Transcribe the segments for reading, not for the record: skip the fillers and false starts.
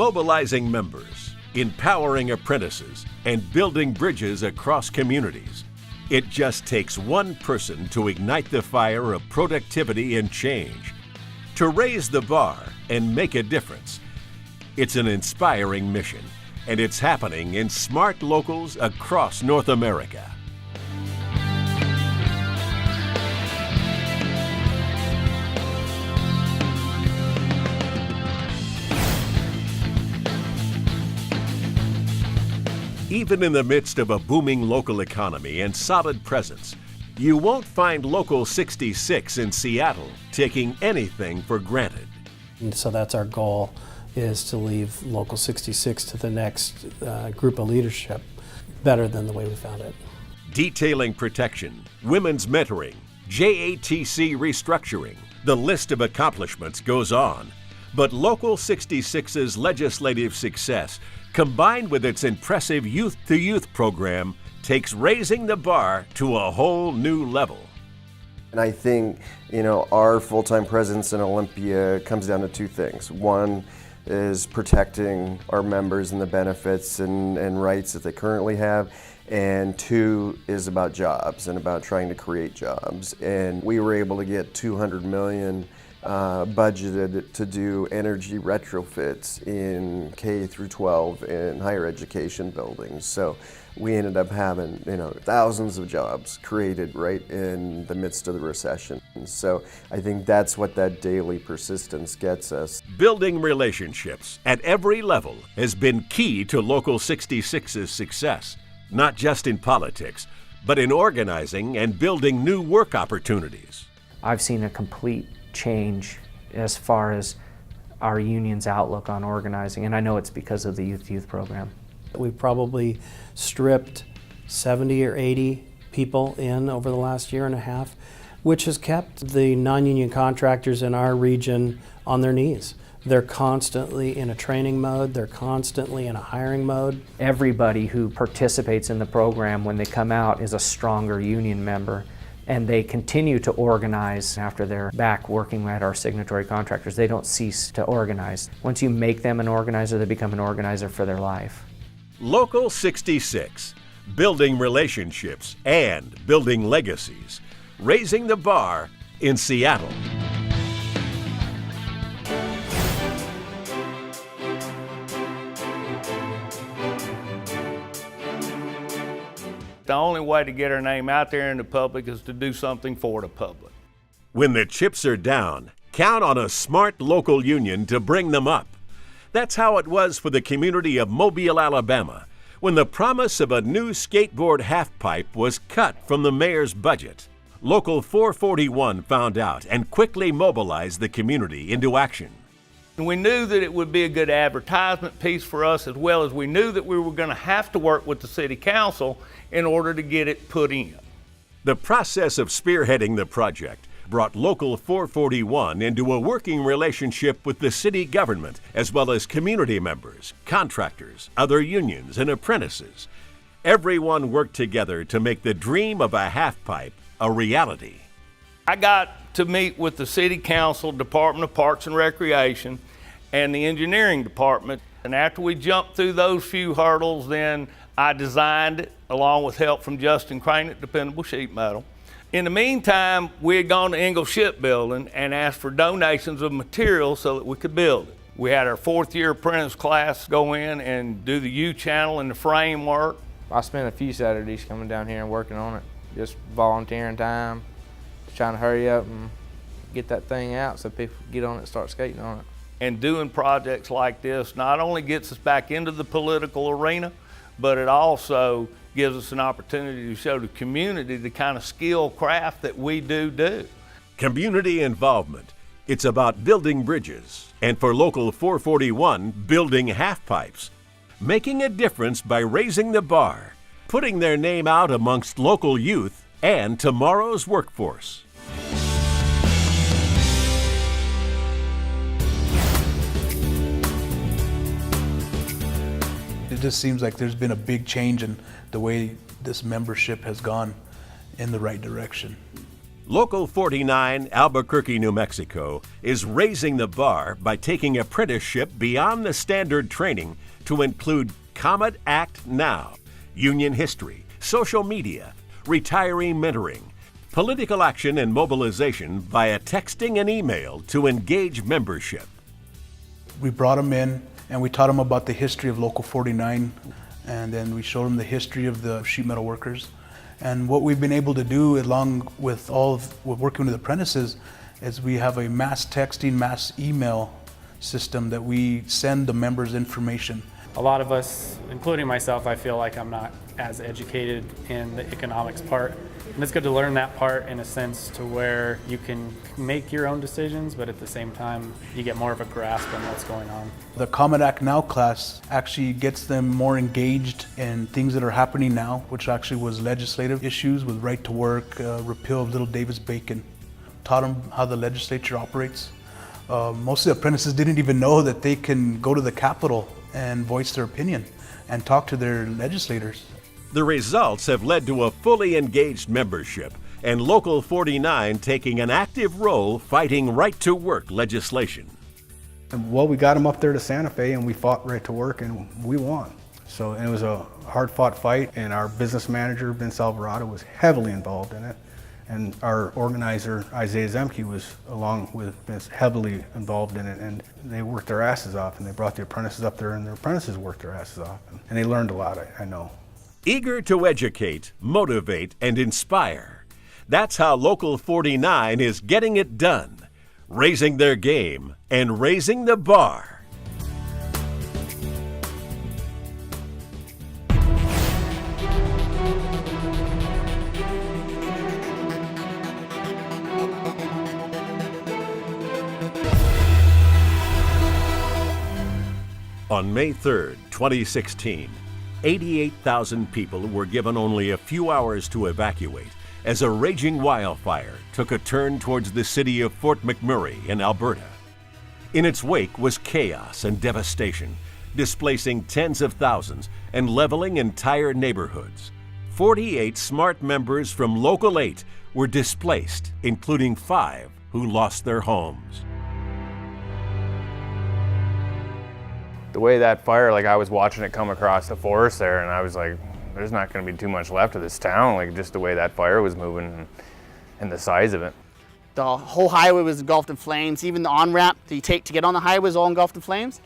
mobilizing members, empowering apprentices, and building bridges across communities. It just takes one person to ignite the fire of productivity and change, to raise the bar and make a difference. It's an inspiring mission, and it's happening in smart locals across North America. Even in the midst of a booming local economy and solid presence, you won't find Local 66 in Seattle taking anything for granted. And so that's our goal, is to leave Local 66 to the next group of leadership better than the way we found it. Detailing protection, women's mentoring, JATC restructuring, the list of accomplishments goes on. But Local 66's legislative success, combined with its impressive youth-to-youth program, takes raising the bar to a whole new level. And I think, our full-time presence in Olympia comes down to two things. One is protecting our members and the benefits and rights that they currently have. And two is about jobs and about trying to create jobs. And we were able to get $200 million budgeted to do energy retrofits in K through 12 in higher education buildings. So we ended up having, thousands of jobs created right in the midst of the recession. And so I think that's what that daily persistence gets us. Building relationships at every level has been key to Local 66's success, not just in politics, but in organizing and building new work opportunities. I've seen a complete change as far as our union's outlook on organizing, and I know it's because of the youth program. We've probably stripped 70 or 80 people in over the last year and a half, which has kept the non-union contractors in our region on their knees. They're constantly in a training mode, they're constantly in a hiring mode. Everybody who participates in the program when they come out is a stronger union member, and they continue to organize after they're back working at our signatory contractors. They don't cease to organize. Once you make them an organizer, they become an organizer for their life. Local 66, building relationships and building legacies, raising the bar in Seattle. The only way to get our name out there in the public is to do something for the public. When the chips are down, count on a smart local union to bring them up. That's how it was for the community of Mobile, Alabama, when the promise of a new skateboard halfpipe was cut from the mayor's budget. Local 441 found out and quickly mobilized the community into action. And we knew that it would be a good advertisement piece for us, as well as we knew that we were going to have to work with the city council in order to get it put in. The process of spearheading the project brought Local 441 into a working relationship with the city government, as well as community members, contractors, other unions, and apprentices. Everyone worked together to make the dream of a halfpipe a reality. I got to meet with the City Council, Department of Parks and Recreation, and the Engineering Department. And after we jumped through those few hurdles, then I designed it, along with help from Justin Crane at Dependable Sheet Metal. In the meantime, we had gone to Ingalls Shipbuilding and asked for donations of materials so that we could build it. We had our fourth-year apprentice class go in and do the U-channel and the framework. I spent a few Saturdays coming down here and working on it, just volunteering time, trying to hurry up and get that thing out so people get on it and start skating on it. And doing projects like this not only gets us back into the political arena, but it also gives us an opportunity to show the community the kind of skill craft that we do. Community involvement. It's about building bridges, and for Local 441, building halfpipes. Making a difference by raising the bar, putting their name out amongst local youth and tomorrow's workforce. It just seems like there's been a big change in the way this membership has gone in the right direction. Local 49, Albuquerque, New Mexico, is raising the bar by taking apprenticeship beyond the standard training to include Comet Act Now, union history, social media, retiree mentoring, political action and mobilization via texting and email to engage membership. We brought them in and we taught them about the history of Local 49, and then we showed them the history of the sheet metal workers. And what we've been able to do, along with working with apprentices, is we have a mass texting, mass email system that we send the members information. A lot of us, including myself, I feel like I'm not as educated in the economics part. And it's good to learn that part in a sense to where you can make your own decisions, but at the same time, you get more of a grasp on what's going on. The Comet Act Now class actually gets them more engaged in things that are happening now, which actually was legislative issues with right to work, repeal of Little Davis-Bacon. Taught them how the legislature operates. Most of the apprentices didn't even know that they can go to the Capitol and voice their opinion and talk to their legislators. The results have led to a fully engaged membership and Local 49 taking an active role fighting right-to-work legislation. Well, we got them up there to Santa Fe and we fought right to work and we won. So it was a hard-fought fight, and our business manager, Vince Alvarado, was heavily involved in it. And our organizer, Isaiah Zemke, was, along with Vince, heavily involved in it, and they worked their asses off, and they brought the apprentices up there, and the apprentices worked their asses off, and they learned a lot, I know. Eager to educate, motivate, and inspire. That's how Local 49 is getting it done, raising their game and raising the bar. On May 3rd, 2016, 88,000 people were given only a few hours to evacuate as a raging wildfire took a turn towards the city of Fort McMurray in Alberta. In its wake was chaos and devastation, displacing tens of thousands and leveling entire neighborhoods. 48 SMART members from Local 8 were displaced, including 5 who lost their homes. The way that fire, like I was watching it come across the forest there, and I was like, there's not going to be too much left of this town, like just the way that fire was moving and the size of it. The whole highway was engulfed in flames. Even the on-ramp that you take to get on the highway was all engulfed in flames.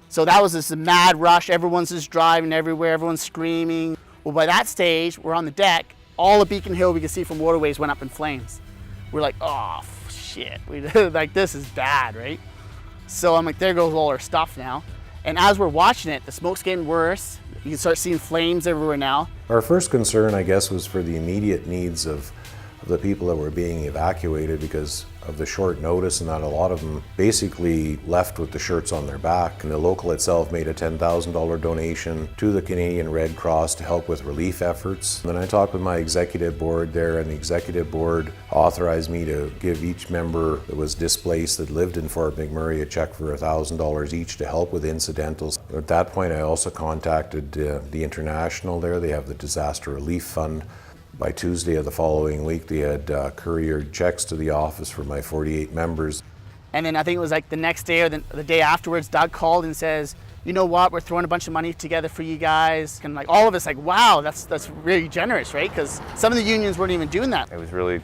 So that was this mad rush. Everyone's just driving everywhere, everyone's screaming. Well, by that stage, we're on the deck. All of Beacon Hill we could see from waterways went up in flames. We're like, oh, shit. Like, this is bad, right? So I'm like, there goes all our stuff now. And as we're watching it, the smoke's getting worse. You can start seeing flames everywhere now. Our first concern, I guess, was for the immediate needs of the people that were being evacuated because of the short notice, and that a lot of them basically left with the shirts on their back. And the local itself made a $10,000 donation to the Canadian Red Cross to help with relief efforts. And then I talked with my executive board there, and the executive board authorized me to give each member that was displaced that lived in Fort McMurray a check for $1,000 each to help with incidentals. At that point, I also contacted the International there. They have the Disaster Relief Fund. By Tuesday of the following week, they had couriered checks to the office for my 48 members. And then I think it was like the next day or the day afterwards, Doug called and says, you know what, we're throwing a bunch of money together for you guys. And like all of us like, wow, that's really generous, right? Because some of the unions weren't even doing that. It was really,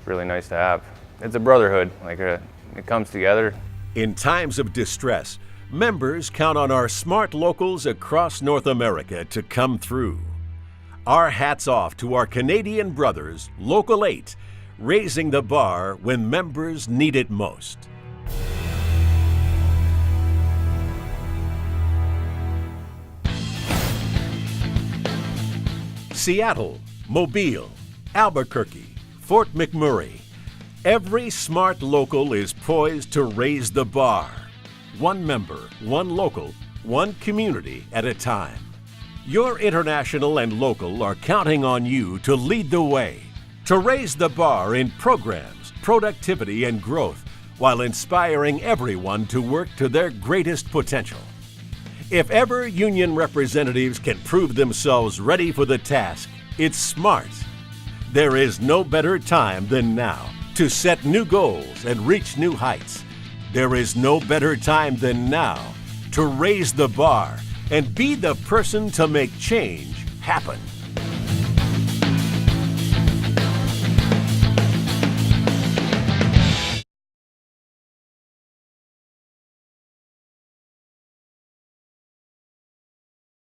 really nice to have. It's a brotherhood, like it comes together. In times of distress, members count on our smart locals across North America to come through. Our hats off to our Canadian brothers, Local 8, raising the bar when members need it most. Seattle, Mobile, Albuquerque, Fort McMurray. Every smart local is poised to raise the bar. One member, one local, one community at a time. Your international and local are counting on you to lead the way, to raise the bar in programs, productivity, and growth, while inspiring everyone to work to their greatest potential. If ever union representatives can prove themselves ready for the task, it's SMART. There is no better time than now to set new goals and reach new heights. There is no better time than now to raise the bar and be the person to make change happen.